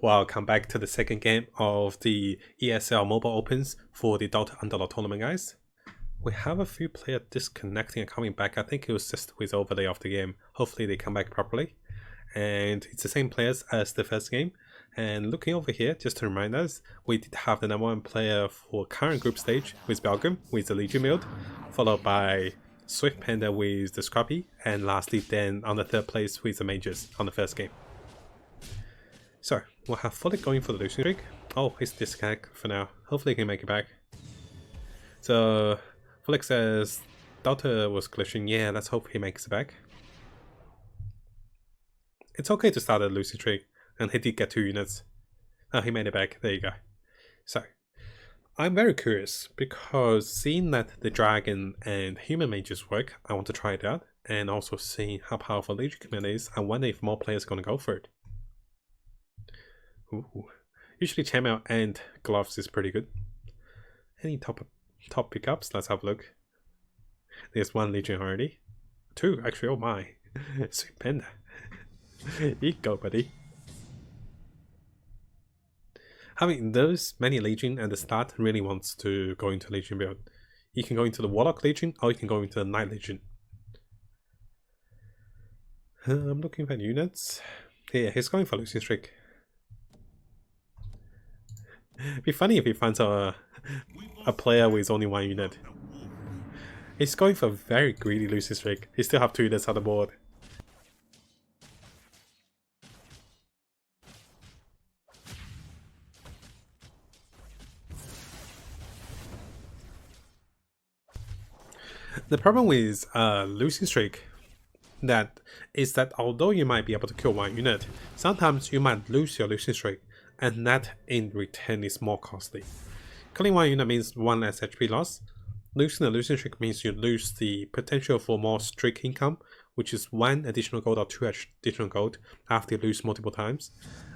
Welcome back to the second game of the ESL Mobile Opens for the Dota Underlords tournament, guys. We have a few players disconnecting and coming back. I think it was just with overlay of the game. Hopefully they come back properly. And it's the same players as the first game. And looking over here, just to remind us, we did have the #1 player for current group stage with Belgium with the Legion build, followed by Swift Panda with the Scrappy, and lastly then on the third place with the Mages on the first game. So, we'll have Fulik going for the losing streak. Oh, he's disconnected for now. Hopefully he can make it back. So, Fulik says Dota was glitching. Yeah, let's hope he makes it back. It's okay to start a losing streak, and he did get 2 units. Oh, he made it back. There you go. So, I'm very curious, because seeing that the Dragon and Human Mages work, I want to try it out, and also seeing how powerful Legion Command is, I wonder if more players are going to go for it. Ooh. Usually Chainmail and Gloves is pretty good. Any top pickups? Let's have a look. There's 1 Legion already. 2 actually, oh my. Sweet Panda. You go, buddy. Having those many Legion at the start really wants to go into Legion build. You can go into the Warlock Legion or you can go into the Knight Legion. I'm looking for units. Yeah, he's going for losing streak. It'd be funny if he finds a player with only 1 unit. He's going for a very greedy losing streak. He still have 2 units on the board. The problem with losing streak is that although you might be able to kill 1 unit, sometimes you might lose your losing streak, and that in return is more costly. Killing 1 unit means 1 less HP loss. Losing the losing streak means you lose the potential for more streak income, which is 1 additional gold or 2 additional gold after you lose multiple times,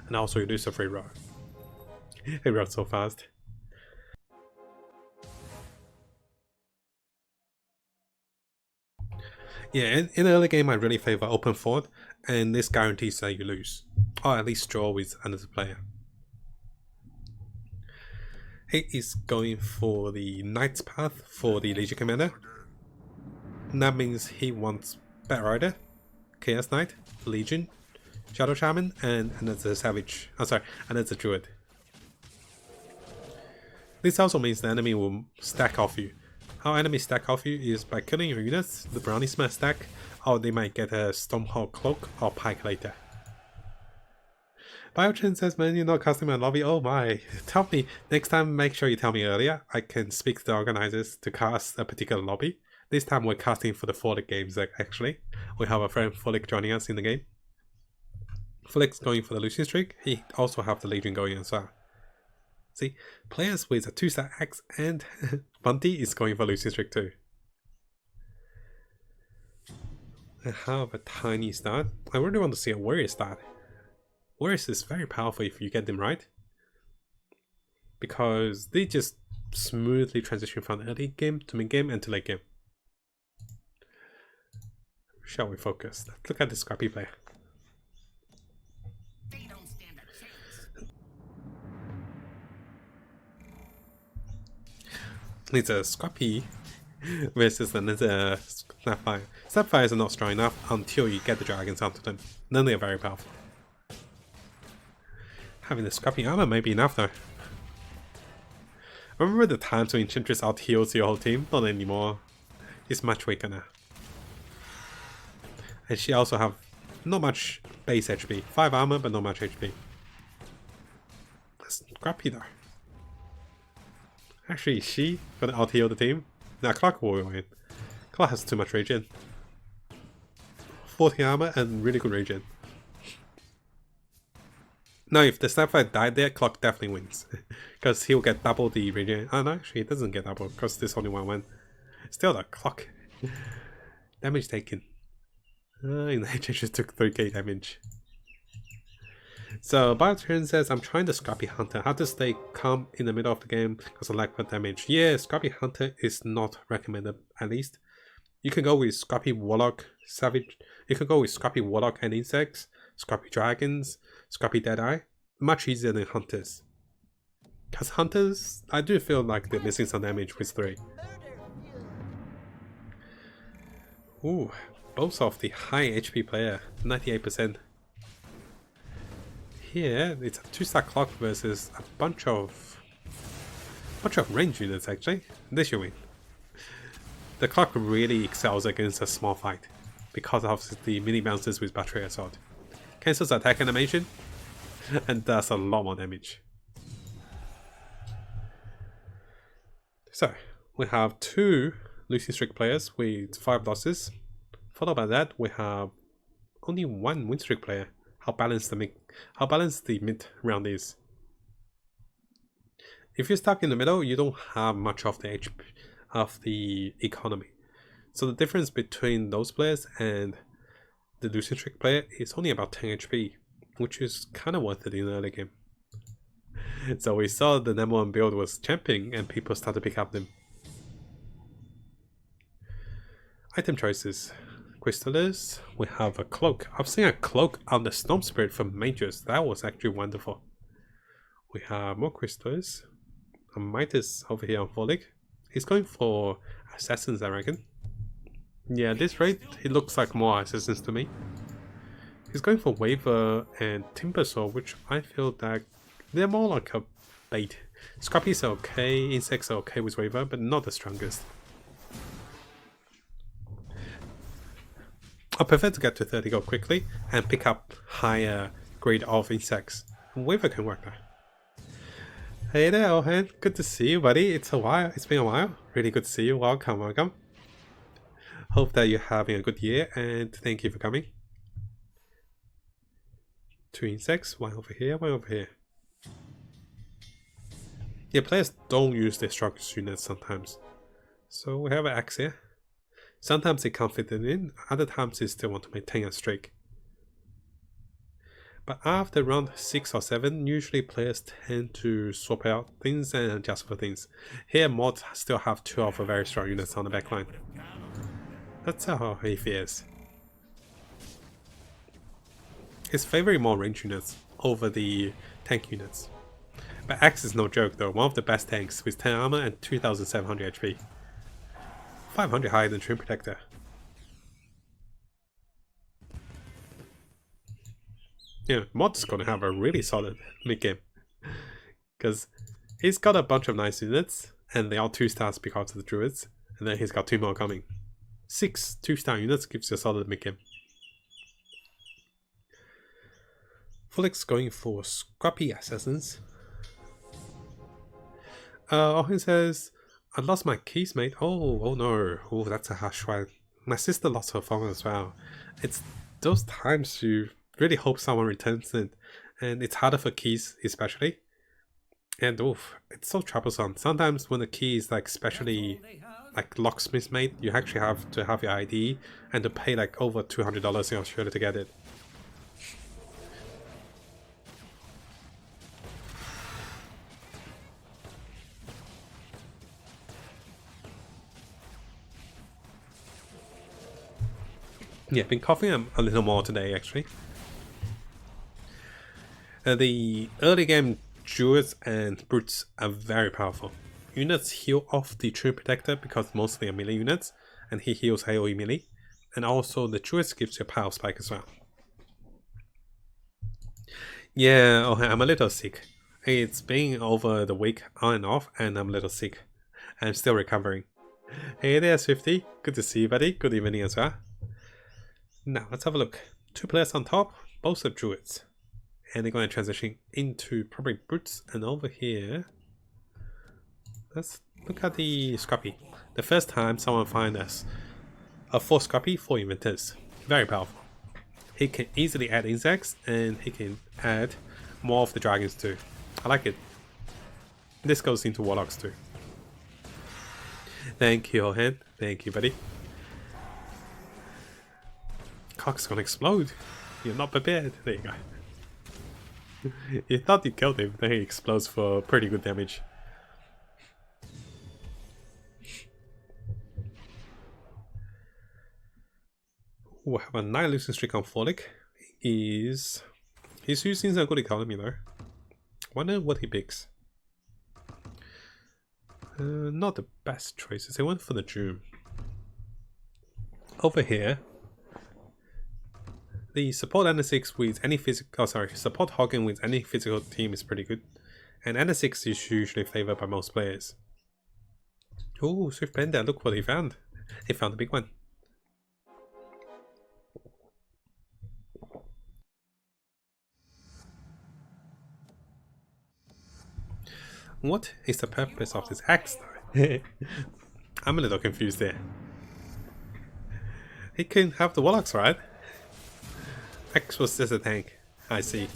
and also you lose a free roll. It runs so fast. Yeah, in the early game I really favor open fort, and this guarantees that you lose, or at least draw with another player. He is going for the Knight's path for the Legion Commander. And that means he wants Bat Rider, Chaos Knight, Legion, Shadow Shaman, and another Savage. Oh, sorry, another Druid. This also means the enemy will stack off you. How enemies stack off you is by killing your units, the brownies might stack, or they might get a Stormhawk Cloak or Pike later. Biochin says, man, you're not casting my lobby. Oh my. Tell me, next time make sure you tell me earlier. I can speak to the organizers to cast a particular lobby. This time we're casting for the Fulik games actually. We have a friend Fulik joining us in the game. Fulik's going for the losing streak. He also have the Legion going as well. See, players with a 2-star Axe and Bunty is going for losing streak too. I have a tiny start. I really want to see a warrior start. Warriors is very powerful if you get them right, because they just smoothly transition from early game to mid game and to late game. Shall we focus? Let's look at the Scrappy player. It's a Scrappy versus another Snapfire. Snapfires are not strong enough until you get the dragons onto them. Then they are very powerful. Having the Scrappy armor may be enough though. Remember the times when Enchantress out heals your whole team? Not anymore. He's much weaker now. And she also have not much base HP. 5 armor but not much HP. That's Scrappy though. Actually, is she gonna out heal the team? Nah, Clark will win. Clark has too much regen. 40 armor and really good regen. Now, if the Snapfire died there, Clock definitely wins. Because he'll get double the regen. Oh no, actually, it doesn't get double because there's only 1 win. Still, the Clock. Damage taken. It just took 3k damage. So, Bioturn says, I'm trying the Scrappy Hunter. How to stay calm in the middle of the game because of lack of damage. Yeah, Scrappy Hunter is not recommended, at least. You can go with Scrappy Warlock, Savage. You can go with Scrappy Warlock and Insects, Scrappy Dragons, Scrappy Deadeye. much easier than Hunters. Because Hunters, I do feel like they're missing some damage with 3. Ooh, both of the high HP player, 98%. Here, it's a 2-star clock versus a bunch of range units actually. This you win. The clock really excels against a small fight because of the mini bounces with battery assault. Cancels attack animation and does a lot more damage. So, we have 2 losing streak players with 5 losses. Followed by that, we have only 1 win streak player. How balanced the mid round is. If you're stuck in the middle, you don't have much of the HP of the economy. So the difference between those players and the losing streak player is only about 10 HP, which is kind of worth it in the early game. So we saw the number 1 build was champion and people started to pick up them. Item choices. Crystallers, we have a cloak. I've seen a cloak on the Storm Spirit from Mages. That was actually wonderful. We have more crystallers. A Midas over here on Folic. He's going for Assassins, I reckon. Yeah, this rate, he looks like more Assassins to me. He's going for Waver and Timbersaw, which I feel that they're more like a bait. Scrappy's are okay, Insects are okay with Waver, but not the strongest. I prefer to get to 30 gold quickly and pick up higher grade of insects. Waver can work there. Hey there, Ohan. Good to see you, buddy. It's been a while. Really good to see you. Welcome, welcome. Hope that you're having a good year and thank you for coming. 2 insects, 1 over here, 1 over here. Yeah, players don't use their strongest units sometimes. So we have an axe here. Sometimes they can't fit it in, other times they still want to maintain a streak. But after round 6 or 7, usually players tend to swap out things and adjust for things. Here mods still have 2 of the very strong units on the backline. That's how he feels. He's favoring more range units over the tank units. But Axe is no joke though, one of the best tanks with 10 armor and 2700 HP. 500 higher than Trim Protector. Yeah, Mod's gonna have a really solid mid game. Because he's got a bunch of nice units, and they are 2 stars because of the Druids, and then he's got 2 more coming. 6 2-star units gives you a solid mid game. Fulik's going for Scrappy Assassins. Ohin says, I lost my keys, mate. Oh no. Oh, that's a harsh one. My sister lost her phone as well. It's those times you really hope someone returns it. And it's harder for keys, especially. And oof, it's so troublesome. Sometimes when the key is like especially like locksmith made, you actually have to have your ID and to pay like over $200 in Australia to get it. Yeah, been coughing a little more today actually. The early game Druids and Brutes are very powerful. Units heal off the True Protector because mostly are melee units, and he heals AoE melee. And also the Druids gives you a power spike as well. Yeah, oh, I'm a little sick. It's been over the week on and off, and I'm a little sick. I'm still recovering. Hey there, Swifty. Good to see you, buddy. Good evening as well. Now, let's have a look. 2 players on top, both are Druids. And they're going to transition into probably Brutes. And over here, let's look at the Scrappy. The first time someone finds us a 4 Scrappy, 4 Inventors. Very powerful. He can easily add insects, and he can add more of the dragons too. I like it. This goes into Warlocks too. Thank you, Ohen. Thank you, buddy. Cock's gonna explode. You're not prepared. There you go. You thought you killed him, then he explodes for pretty good damage. Ooh, I have a 9 losing streak on Folic. He's using a good economy though. Wonder what he picks. Not the best choices. He went for the Doom. Over here, the support N6 with any physical, support hogging with any physical team is pretty good. And N6 is usually favored by most players. Oh, Swift Bender, look what he found. He found a big one. What is the purpose of this axe though? I'm a little confused there. He can have the Warlocks, right? X was just a tank. I see.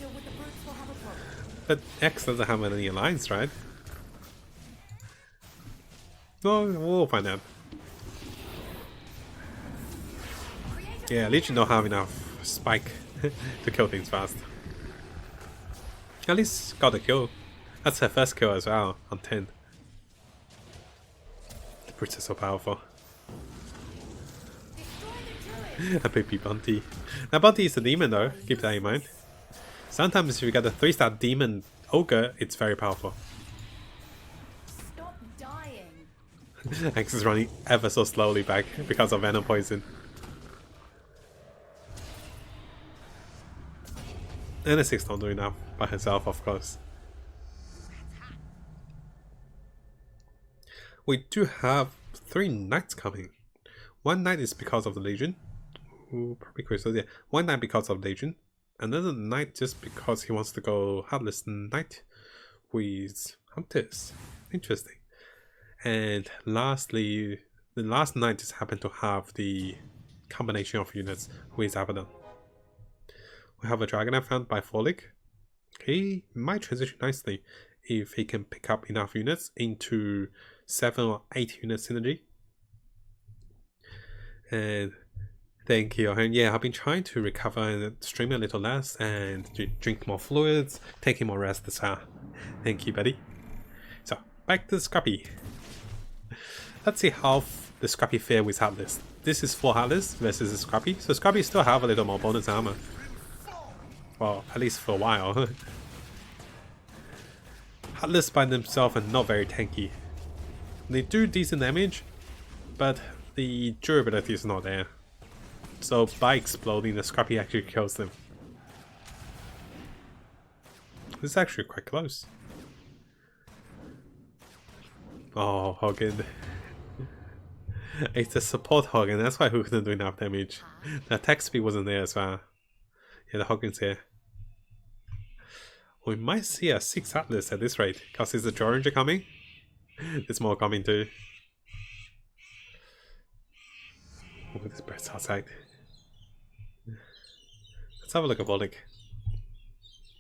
But X doesn't have any alliance, right? Well, we'll find out. Yeah, Legion don't have enough spike to kill things fast. At least got a kill. That's her first kill as well, on 10. The brutes are so powerful. A baby Bunty. Now Bunty is a demon though, keep that in mind. Sometimes if you get a 3-star demon ogre, it's very powerful. Stop dying. X is running ever so slowly back because of Venom Poison. N6 don't do enough by herself, of course. We do have 3 knights coming. One knight is because of the Legion. Ooh, probably Crystal, yeah. One knight because of Legion. Another knight just because he wants to go Heartless Knight with Hunters. Interesting. And lastly, the last knight just happened to have the combination of units with Abaddon. We have a Dragon found by Folic. He might transition nicely if he can pick up enough units into 7 or 8 unit synergy. And thank you. And yeah, I've been trying to recover and stream a little less and drink more fluids, taking more rest as well. Thank you, buddy. So, back to the Scrappy. Let's see how the Scrappy fare with Heartless. This is 4 Heartless versus the Scrappy. So Scrappy still have a little more bonus armor. Well, at least for a while. Heartless by themselves are not very tanky. They do decent damage, but the durability is not there. So by exploding, the Scrappy actually kills them. This is actually quite close. Oh, Hogan. It's a support Hogan, that's why we couldn't do enough damage. The attack speed wasn't there as well. Yeah, the Hogan's here. We might see a 6 Atlas at this rate, because there's a Joranger coming. There's more coming too. Oh, this bird's outside. Let's have a look at Volek.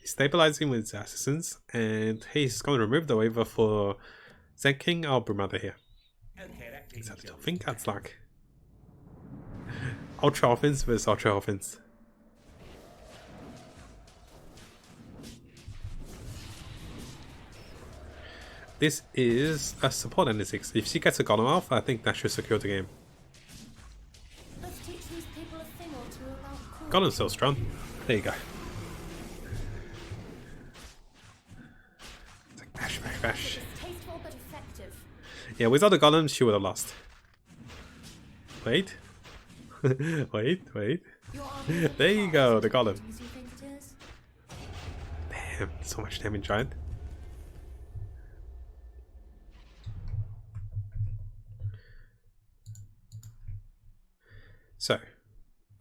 He's stabilizing with his assassins, and he's going to remove the waiver for Zen King or Brumada here. Is that a thing? That's like Ultra Offense versus Ultra Offense. This is a support N6. If she gets a Golem off, I think that should secure the game. Golem's so strong. There you go. It's like bash, bash, bash. Yeah, without the Golem, she would have lost. Wait. wait. There you go, the Golem. Damn, so much damage, right? So,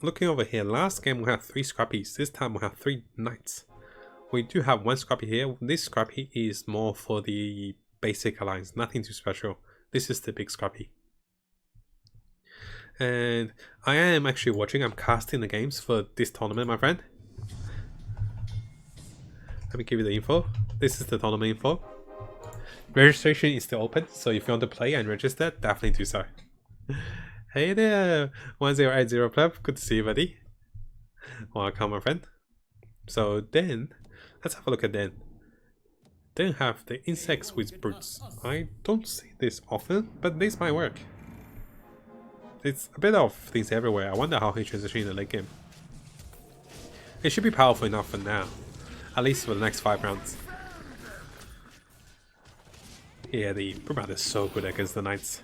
looking over here, last game we had 3 Scrappies, this time we have 3 Knights. We do have 1 Scrappy here. This Scrappy is more for the basic alliance, nothing too special. This is the big Scrappy. And I am actually watching, I'm casting the games for this tournament, my friend. Let me give you the info. This is the tournament info. Registration is still open, so if you want to play and register, definitely do so. Hey there, 1080 Pleb, good to see you, buddy. Welcome, my friend. So then, let's have a look at Den. Den have the insects with brutes. I don't see this often, but this might work. It's a bit of things everywhere. I wonder how he transitions in the late game. It should be powerful enough for now, at least for the next 5 rounds. Yeah, the Brumad is so good against the Knights.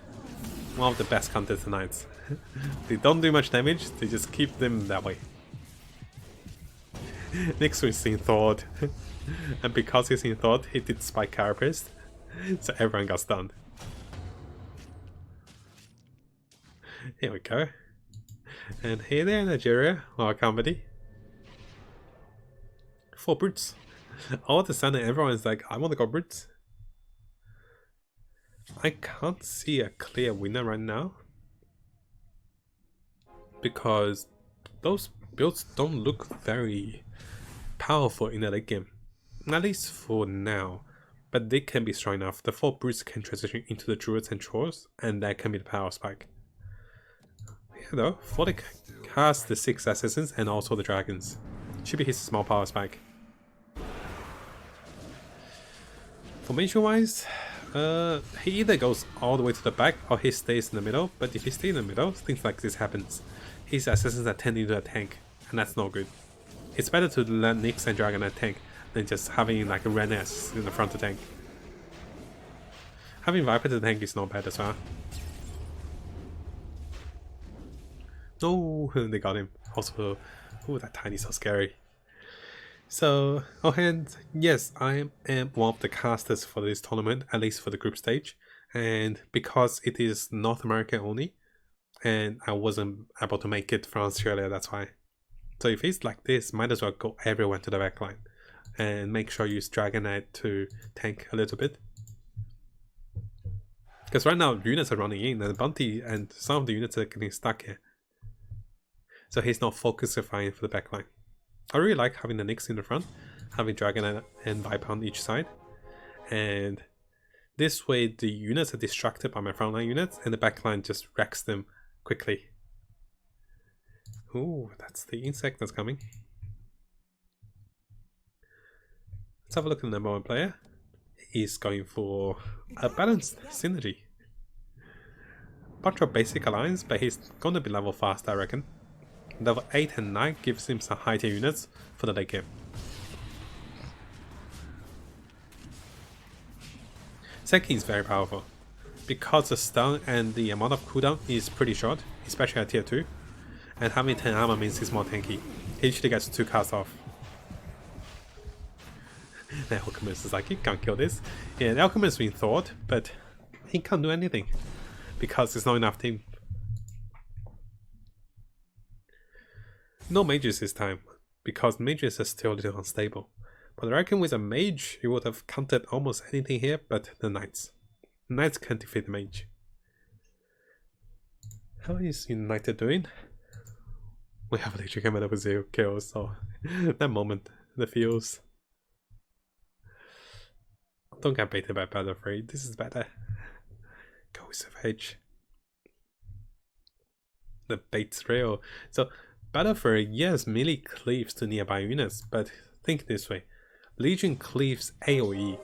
One of the best counters to Knights. They don't do much damage, they just keep them that way. Next we've in Thought. And because he's in Thought, he did Spike Carapace. So everyone got stunned. Here we go. And hey there, Nigeria, our company. 4 brutes. All of a sudden everyone's like, I want to go brutes. I can't see a clear winner right now. Because those builds don't look very powerful in the late game. At least for now. But they can be strong enough. The 4 brutes can transition into the Druids and Trolls, and that can be the power spike. Yeah though, Fortic has the 6 assassins and also the dragons. Should be his small power spike. Formation wise, he either goes all the way to the back or he stays in the middle, but if he stays in the middle, things like this happens. His assassins are turned into a tank, and that's no good. It's better to let Nyx and Dragon at tank than just having like a red ass in the front of the tank. Having Viper to the tank is not bad as well. No, they got him. Also, ooh, that Tiny's so scary. So, and yes, I am one of the casters for this tournament, at least for the group stage. And because it is North America only, and I wasn't able to make it from Australia, that's why. So if it's like this, might as well go everyone to the backline. And make sure you use Dragon Knight to tank a little bit. Because right now, units are running in, and Bounty and some of the units are getting stuck here. So he's not focusifying for the backline. I really like having the Nyx in the front, having Dragon and Viper on each side. And this way the units are distracted by my frontline units and the backline just wrecks them quickly. Ooh, that's the insect that's coming. Let's have a look at the number 1 player. He's going for a balanced synergy. Bunch of basic alliance, but he's gonna be level fast, I reckon. Level 8 and 9 gives him some high tier units for the late game. Seki is very powerful. Because the stun and the amount of cooldown is pretty short, especially at tier 2. And having 10 armor means he's more tanky. He usually gets 2 casts off. The Alchemist is like, you can't kill this. Yeah, the Alchemist has been thought, but he can't do anything. Because there's not enough team. No mages this time, because mages are still a little unstable. But I reckon with a mage, you would have countered almost anything here but the knights. Knights can't defeat the mage. How is United doing? We have literally come out with 0 kills, so that moment, the feels. Don't get baited by Battle Afraid, this is better. Go with Savage. The bait's real. So Battlefield, yes, melee cleaves to nearby units, but think this way. Legion cleaves AoE,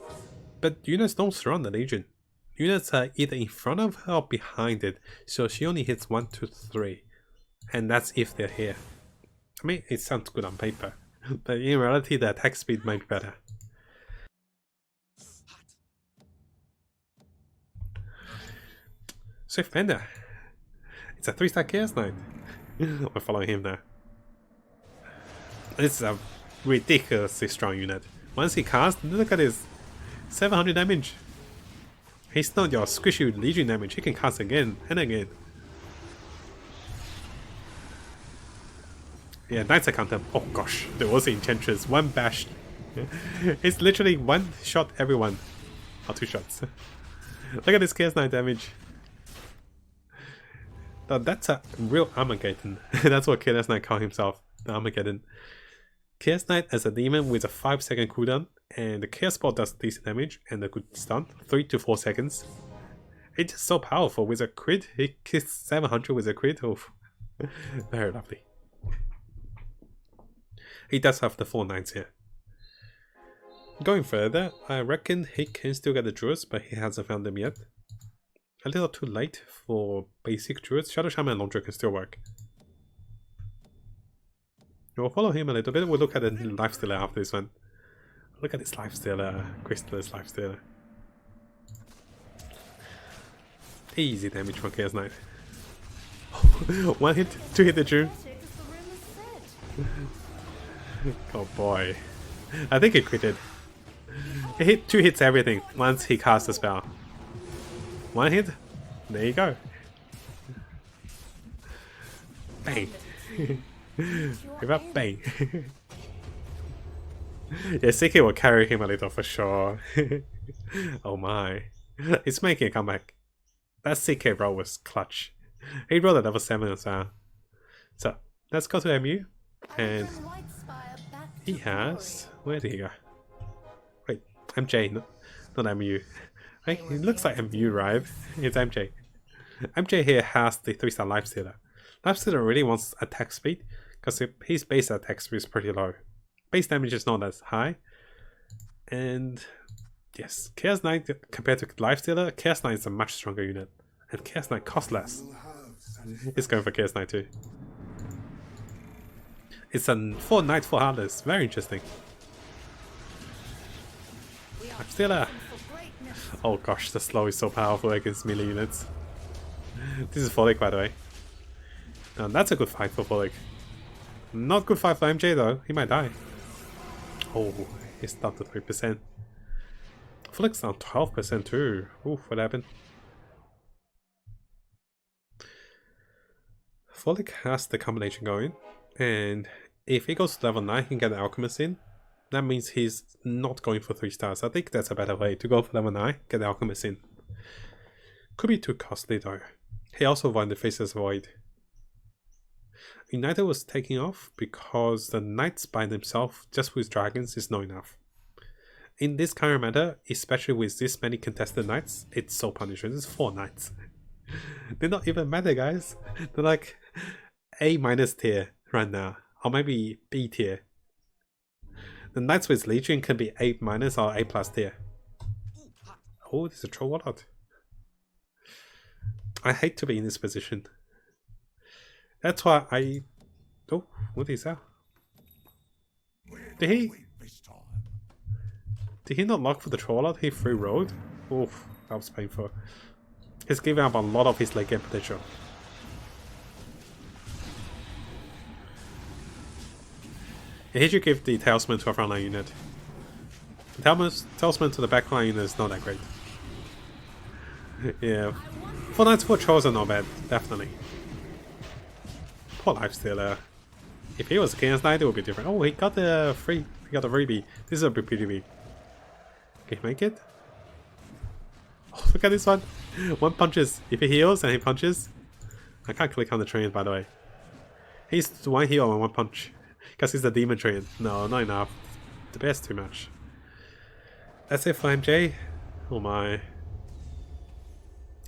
but units don't surround the Legion. Units are either in front of her or behind it, so she only hits 1, 2, 3. And that's if they're here. I mean, it sounds good on paper, but in reality the attack speed might be better. Swift Panda. It's a 3-star Chaos Knight. We're following him now. This is a ridiculously strong unit. Once he casts, look at this. 700 damage. He's not your squishy Legion damage, he can cast again and again. Yeah, Knights are counter. Oh gosh, there was the Enchantress. 1 bash. It's literally 1 shot everyone. Or 2 shots. Look at this Chaos Knight damage. Now that's a real Armageddon. That's what Chaos Knight called himself. The Armageddon. Chaos Knight as a demon with a 5-second cooldown, and the Chaos Ball does decent damage and a good stun, 3 to 4 seconds. It's just so powerful with a crit. He kills 700 with a crit. Oh, very lovely. He does have the 4 9s here. Going further, I reckon he can still get the Druids, but he hasn't found them yet. A little too late for basic Druids. Shadow Shaman and Laundry can still work. We'll follow him a little bit. We'll look at the Lifestealer after this one. Look at this Lifestealer, Crystallis Lifestealer. Easy damage from Chaos Knight. One hit, two hit the Druid. Pathetic as the rumors said. Oh boy. I think he critted. He hit two hits everything once he cast the spell. One hit, there you go. Bang. Give up, bang. Yeah, CK will carry him a little for sure. Oh my. It's making a comeback. That CK roll was clutch. He rolled a level 7 as well. So, let's go to MU. And he has... Where did he go? Wait, MJ, not MU. Right? He looks like MU, right? It's MJ. MJ here has the 3-star Lifestealer. Lifestealer really wants attack speed, because his base attack speed is pretty low. Base damage is not as high. And yes, Chaos Knight compared to Lifestealer, Chaos Knight is a much stronger unit. And Chaos Knight costs less. He's going for Chaos Knight too. It's a 4 Knight 4 Heartless. Very interesting. Lifestealer. Oh gosh, the slow is so powerful against melee units. This is Folic, by the way. And that's a good fight for Folic. Not good fight for MJ though. He might die. Oh, he's down to 3%. Folic's down 12% too. Ooh, what happened? Folic has the combination going, and if he goes to level 9, he can get the Alchemist in. That means he's not going for 3 stars. I think that's a better way to go for level 9, get the Alchemist in. Could be too costly though. He also won the Faceless Void. United was taking off because the Knights by themselves, just with dragons, is not enough. In this kind of meta, especially with this many contested Knights, it's so punishing. There's 4 Knights. They're not even meta, guys. They're like A- tier right now, or maybe B tier. The Knights with Legion can be A- or A+ tier. Oh, there's a Troll Warlord. I hate to be in this position. That's why I... Oh, what is that? Did he not lock for the Troll Warlord? He free rolled? Oof, that was painful. He's giving up a lot of his late game potential. Yeah, he should give the Talisman to a frontline unit. The Talisman to the backline unit is not that great. Yeah. 4 Knights 4 Trolls are not bad, definitely. Poor Lifestealer. If he was a Chaos Knight, it would be different. Oh, he got the free. He got the freebie. This is a big PTB. Can he make it? Oh, look at this one. One punches. If he heals and he punches. I can't click on the train, by the way. He's 1 heal and 1 punch. Because he's the demon train. No, not enough. The best too much. That's it for MJ. Oh my.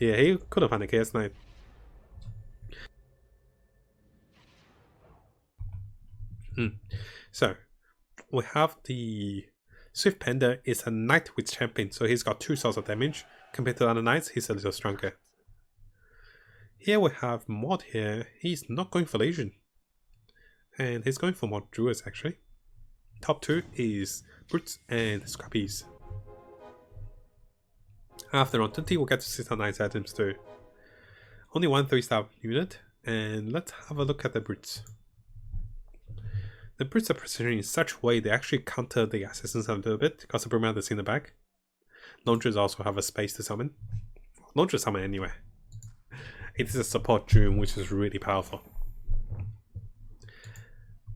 Yeah, he could have found a Chaos Knight. So, we have the Swift Panda is a Knight with Champion, so he's got 2 sources of damage. Compared to the other Knights, he's a little stronger. Here we have Mod here. He's not going for Legion. And he's going for more Druids actually. Top 2 is Brutes and Scrappies. After round 20 we'll get to 6 Knights items too. Only 1 3-star unit, and let's have a look at the Brutes. The Brutes are positioned in such a way they actually counter the Assassins a little bit because the Brewmaster is in the back. Launchers also have a space to summon. Launchers summon anywhere. It is a support Doom which is really powerful.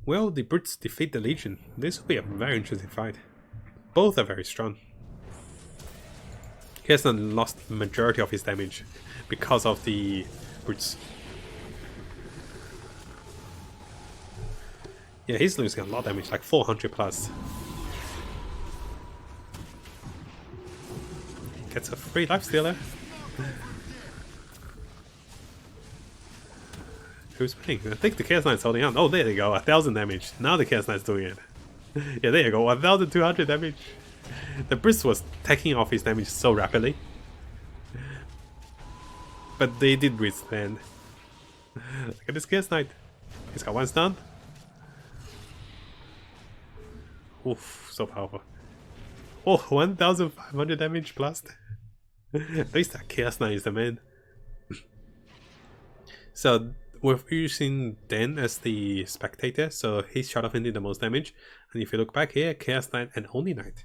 Will the Brutes defeat the Legion? This will be a very interesting fight. Both are very strong. He hasn't lost the majority of his damage because of the Brutes. Yeah, he's losing a lot of damage, like 400 plus. Gets a free Lifestealer. Who's winning? I think the Chaos Knight's holding on. Oh, there you go, 1000 damage. Now the Chaos Knight's doing it. Yeah, there you go, 1200 damage. The Brutes was taking off his damage so rapidly. But they did withstand. Look at this Chaos Knight. He's got 1 stun. Oof, so powerful. Oh, 1500 damage plus. At least that Chaos Knight is the man. So we're using Dan as the spectator, so he's shot off into the most damage. And if you look back here, Chaos Knight and Only Knight.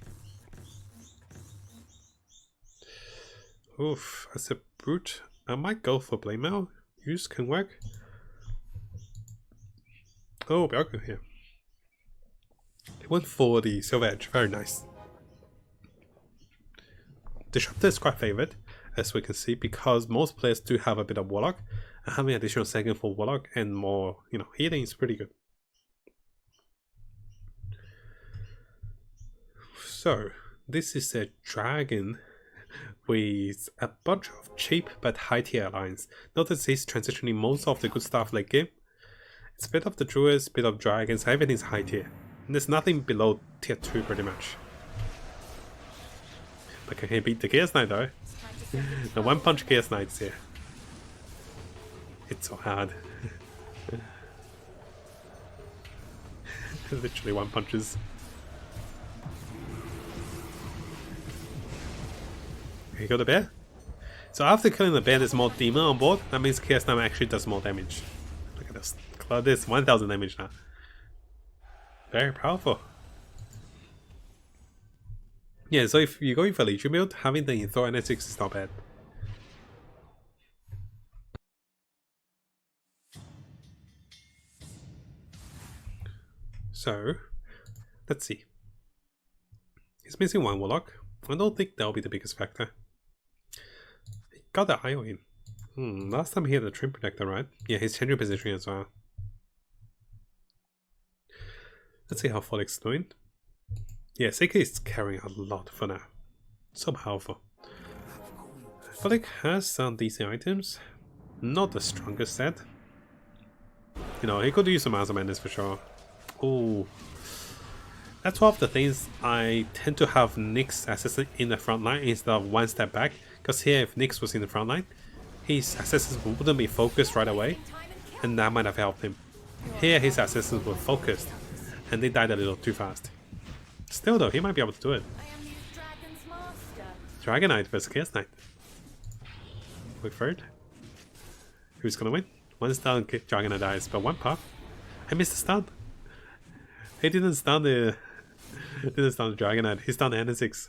Oof, as a brute, I might go for Blade Mail. Use can work. Oh, Bjargo here. He went for the Silver Edge, very nice. Disruptor is quite favored, as we can see, because most players do have a bit of Warlock, and having additional second for Warlock and more, healing is pretty good. So, this is a dragon with a bunch of cheap but high tier alliance. Notice he's transitioning most of the good stuff late game. It's a bit of the druids, bit of dragons, everything's high tier. And there's nothing below tier 2 pretty much. But can he beat the Chaos Knight though? The one punch Chaos Knight's here. It's so hard. Literally one punches. Here you go, the bear. So after killing the bear, there's more demon on board. That means Chaos Knight actually does more damage. Look at this. Look at this, 1000 damage now. Very powerful. Yeah, so if you're going for Legion build, having the Thor NS6 is not bad. So, let's see. He's missing one Warlock. I don't think that'll be the biggest factor. He got the IO in. Last time he had a Trim Protector, right? Yeah, he's changing position as well. Let's see how Folic's doing. Yeah, Seika is carrying a lot for now. So powerful. Folic has some decent items. Not the strongest set. He could use some Master Madness for sure. Oh, that's one of the things I tend to have Nyx assassin in the front line instead of one step back. Because here, if Nyx was in the front line, his assassins wouldn't be focused right away, and that might have helped him. Here, his assassins were focused, and they died a little too fast. Still though, he might be able to do it. Dragon Knight versus Chaos Knight. Quick third. Who's gonna win? One stun, Dragon Knight dies, but one pop. I missed the stun. He didn't stun the Dragon Knight. He stunned the NS6.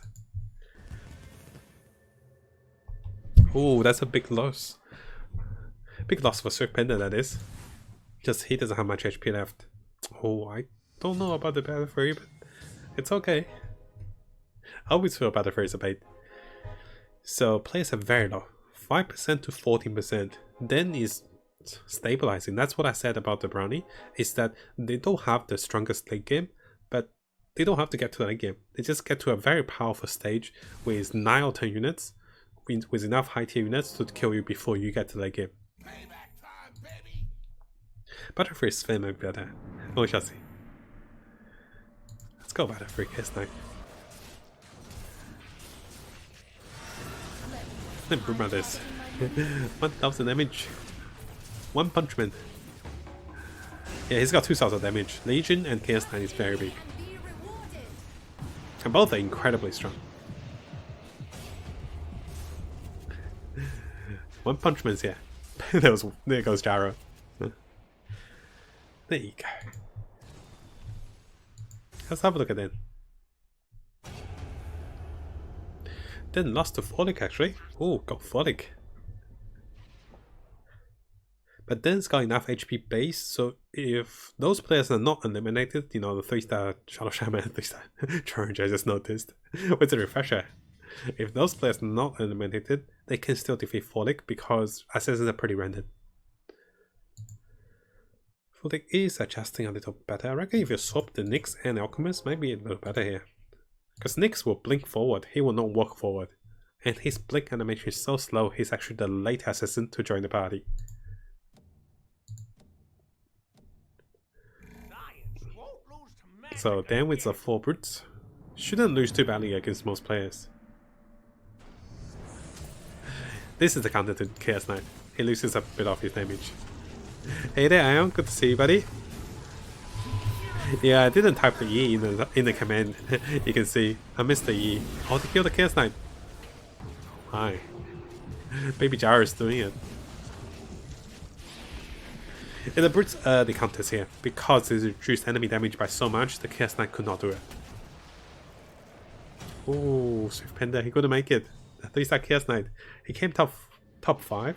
Oh, that's a big loss. Big loss for Swift Panda, that is. Just he doesn't have much HP left. Oh, I don't know about the Battle Fury, but it's okay. I always feel Battle Fury is a bait. So players are very low. 5% to 14%. Then is stabilizing. That's what I said about the Brownie, is that they don't have the strongest late game, but they don't have to get to the late game. They just get to a very powerful stage with 9 or 10 units, with enough high tier units to kill you before you get to the late game. Butterfree is very better. We shall see. Let's go Butterfree, Chaos Knight. Let me prove about this. 1000 damage. One Punch Man. Yeah, he's got 2000 damage. Legion and Chaos Knight is very big. And both are incredibly strong. One Punch Man's here. There goes Jaro. There you go. Let's have a look at that. Then lost to Folic actually. Oh, got Folic. But then it's got enough HP base, so if those players are not eliminated, the 3-star Shadow Shaman, 3-star Charge, I just noticed, with the refresher. If those players are not eliminated, they can still defeat Folic because assassins are pretty random. Folic is adjusting a little better. I reckon if you swap the Nyx and Alchemist, might be a little better here. Because Nyx will blink forward, he will not walk forward. And his blink animation is so slow, he's actually the late assassin to join the party. So Dan with the 4 brutes shouldn't lose too badly against most players. This is the counter to Chaos Knight. He loses a bit of his damage. Hey there, Ion. Good to see you, buddy. Yeah, I didn't type the E in the command. You can see I missed the E. Oh, to kill the Chaos Knight. Hi. Baby Jar is doing it. And the Brutes the counters here, because it reduced enemy damage by so much, the Chaos Knight could not do it. Oh, Swift Panda, he couldn't make it. 3-star Chaos Knight. He came top 5.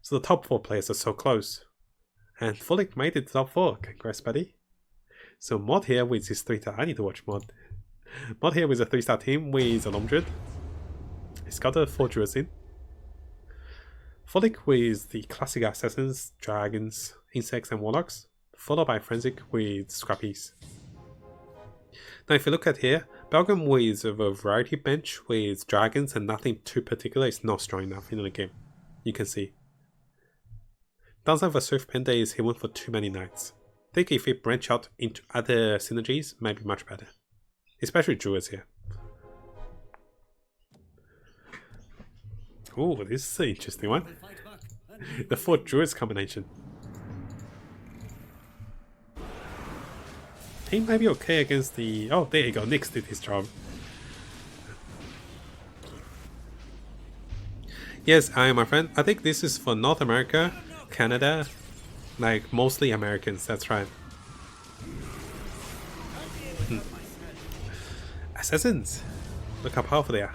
So the top 4 players are so close. And Fulik made it to top 4. Congrats, buddy. So Mod here with his 3-star. I need to watch Mod. Mod here with a 3-star team with an Druid. He's got the 4 Druids in. Fulik with the classic assassins, dragons, insects and warlocks, followed by Forensic with scrappies. Now if you look at here, Belgium with a variety bench with dragons and nothing too particular is not strong enough in the game. You can see. Downside for Swift Panda is he went for too many knights. I think if he branch out into other synergies, might be much better. Especially Druids here. Oh, this is an interesting one. The 4 Druids combination. He might be okay against the... Oh, there you go. Nyx did his job. Yes, I am, my friend. I think this is for North America, Canada, like mostly Americans. That's right. Assassins. Look how powerful they are.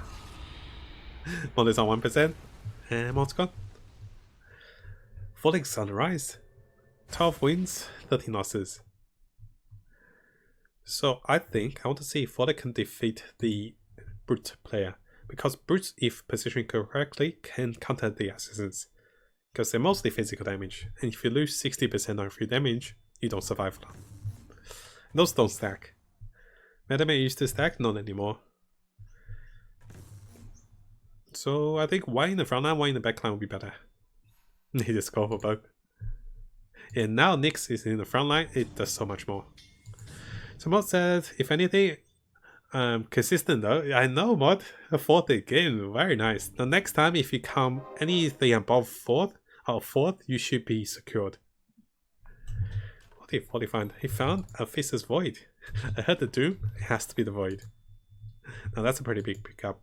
Mod is on 1%. And Mod's gone. Fulik's on the rise. 12 wins, 13 losses. So I think I want to see if Fulik can defeat the Brute player. Because Brutes, if positioned correctly, can counter the assassins. Because they're mostly physical damage. And if you lose 60% of your damage, you don't survive long. Those don't stack. Metamate used to stack, not anymore. So I think one in the front line, one in the back line would be better. Need to score for both. And now Nyx is in the front line, it does so much more. So Mod said, if anything, consistent though. I know Mod, a 4th again, very nice. The next time if you come anything above 4th, or 4th, you should be secured. What did he find? He found a Fist's Void. I heard the Doom, it has to be the Void. Now that's a pretty big pickup.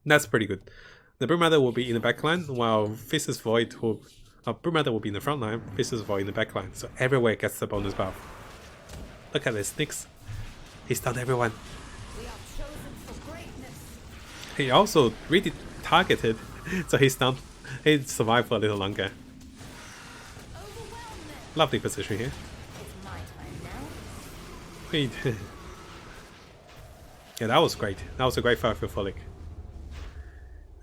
That's pretty good. The Broodmother will be in the backline, while Fist's Void will... Broodmother will be in the front line, Fist's Void in the backline, so everywhere gets the bonus buff. Look at this, Nyx. He stunned everyone. We are chosen for greatness. He also really targeted, so he stunned. He survived for a little longer. Lovely position here. It's my time now. Wait. Yeah, that was great. That was a great fight for Fulik.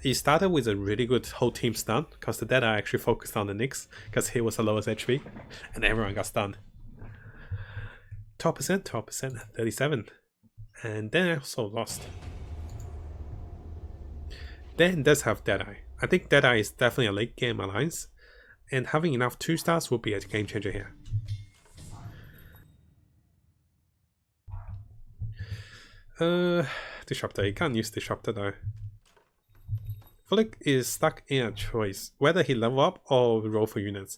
He started with a really good whole team stun, because the Deadeye actually focused on the Nyx, because he was the lowest HP, and everyone got stunned. 12%, 12%, 37. And then also lost. Dan does have Deadeye. I think Deadeye is definitely a late game alliance, and having enough 2-stars will be a game changer here. Disruptor, you can't use Disruptor though. Fulik is stuck in a choice, whether he level up or roll for units.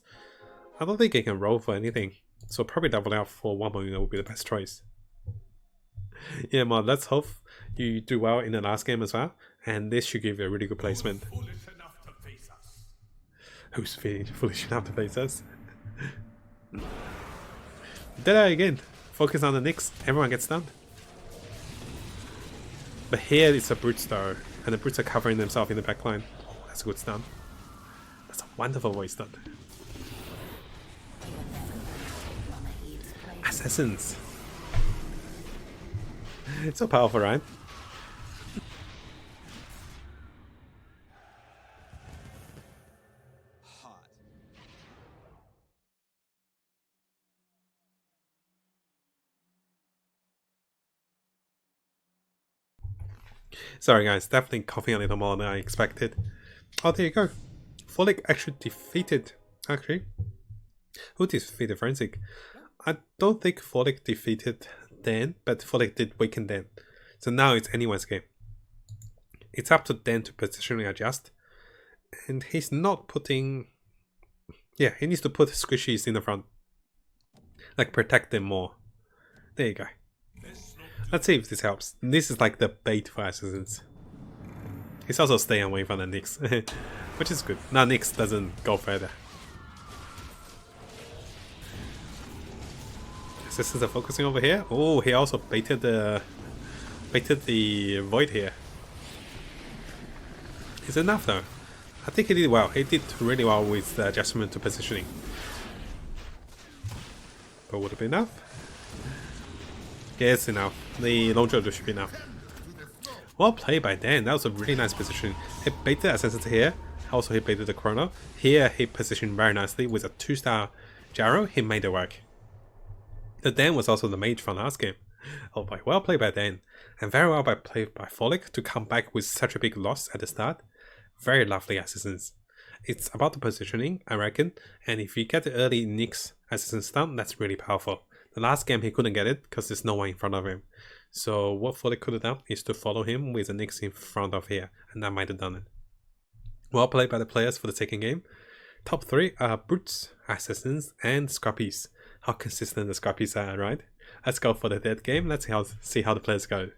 I don't think he can roll for anything, so probably level up for 1 more unit would be the best choice. Yeah, Mod, let's hope you do well in the last game as well, and this should give you a really good placement. Who's foolish enough to face us? Deadeye again. Focus on the Nyx, everyone gets stunned. But here it's a Brute Star, and the Brutes are covering themselves in the backline. Oh, that's a good stun. That's a wonderful voice stun. Assassins. It's so powerful, right? Sorry guys, definitely coughing a little more than I expected. Oh, there you go. Fulik actually defeated... Actually, who defeated Forensic? I don't think Fulik defeated Dan, but Fulik did weaken Dan. So now it's anyone's game. It's up to Dan to positionally adjust. And he's not putting... Yeah, he needs to put squishies in the front. Like, protect them more. There you go. Let's see if this helps. This is like the bait for assassins. He's also staying away from the Nyx, which is good. Now Nyx doesn't go further. Assistants are focusing over here. Oh, he also baited the void here. Is it enough though? I think he did well. He did really well with the adjustment to positioning. But would it be enough? Yeah, it's enough. The long jump should be enough. Well played by Dan. That was a really nice position. He baited Assassin here. Also, he baited the Chrono. Here, he positioned very nicely with a 2-star Gyro. He made it work. The Dan was also the mage from last game. Oh boy, well played by Dan. And very well played by Frolic to come back with such a big loss at the start. Very lovely Assassins. It's about the positioning, I reckon. And if you get the early Nyx Assassin stun, that's really powerful. The last game he couldn't get it because there's no one in front of him. So what Frolic could have done is to follow him with a Nyx in front of here. And that might have done it. Well played by the players for the second game. Top 3 are Brutes, Assassins, and Scrappies. How consistent the Scrappies are, right? Let's go for the third game. Let's see how the players go.